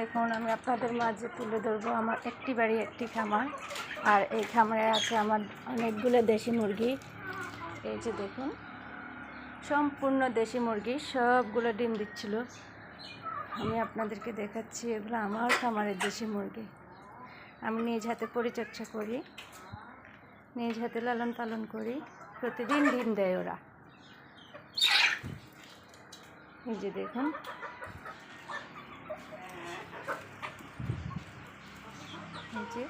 দেখুন আমি আপনাদের মাঝে তুলে ধরবো আমার একটি বাড়ি একটি খামার। আর এই খামারে আছে আমার অনেকগুলো দেশি মুরগি। এই যে দেখুন সম্পূর্ণ দেশি মুরগি, সবগুলো ডিম দিচ্ছিল। আমি আপনাদেরকে দেখাচ্ছি এগুলো আমার খামারের দেশি মুরগি। আমি নিজ হাতে পরিচর্যা করি, নিজ হাতে লালন পালন করি, প্রতিদিন ডিম দেয় ওরা। এই যে দেখুন এই যে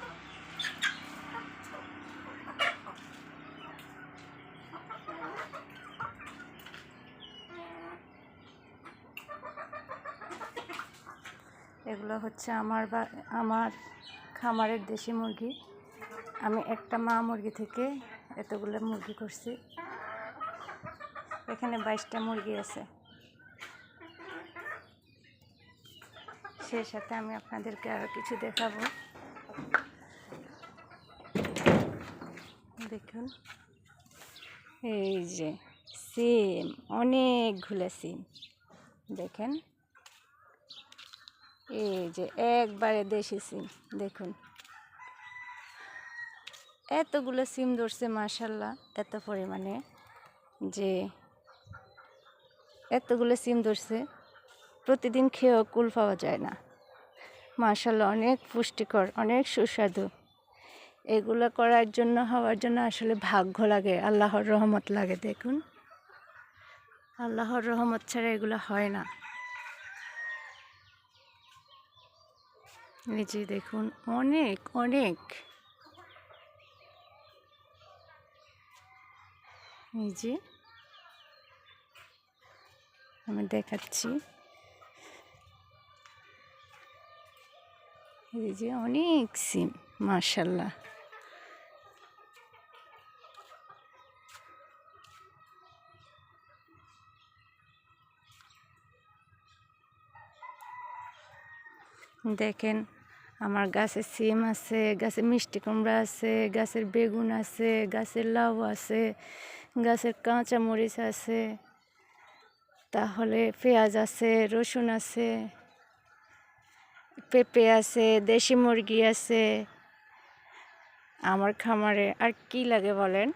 এগুলো হচ্ছে আমার খামারের দেশি মুরগি। আমি একটা মা মুরগি থেকে এতগুলো মুরগি করছি। এখানে 22টা মুরগি আছে। সেই সাথে আমি আপনাদেরকে আরও কিছু দেখাবো। দেখুন এই যে সিম, অনেকগুলো সিম দেখেন। এই যে একবারে দেশি সিম দেখুন, এতগুলো সিম ধরছে মাশাআল্লাহ, এত পরিমাণে যে এতগুলো সিম ধরছে, প্রতিদিন খেয়েও কুল পাওয়া যায় না। মাশাআল্লাহ অনেক পুষ্টিকর, অনেক সুস্বাদু। এগুলো করার জন্য হওয়ার জন্য আসলে ভাগ্য লাগে, আল্লাহর রহমত লাগে। দেখুন আল্লাহর রহমত ছাড়া এগুলো হয় না। এই যে দেখুন অনেক অনেক, এই যে আমি দেখাচ্ছি, এই যে অনেক সিম মাশাআল্লাহ। দেখেন আমার গাছে সিম আছে, গাছে মিষ্টি কুমড়া আছে, গাছের বেগুন আছে, গাছের লাউ আছে, গাছের কাঁচা মরিচ আছে, তাহলে পেঁয়াজ আছে, রসুন আছে, পেঁপে আছে, দেশি মুরগি আছে। আমার খামারে আর কি লাগে বলেন?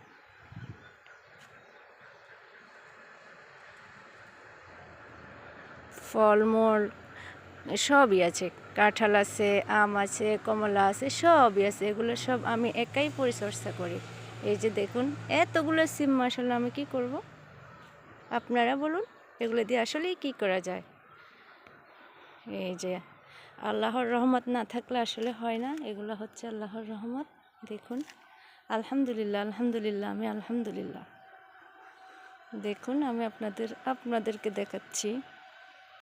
ফলমূল সবই আছে, কাঁঠাল আছে, আম আছে, কমলা আছে, সবই আছে। এগুলো সব আমি একাই পরিচর্যা করি। এই যে দেখুন এতগুলো সিম মাশাআল্লাহ, আমি কি করব আপনারা বলুন? এগুলো দিয়ে আসলেই কি করা যায়? এই যে আল্লাহর রহমত না থাকলে আসলে হয় না। এগুলো হচ্ছে আল্লাহর রহমত। দেখুন আলহামদুলিল্লাহ, আলহামদুলিল্লাহ, আমি আলহামদুলিল্লাহ। দেখুন আমি আপনাদেরকে দেখাচ্ছি।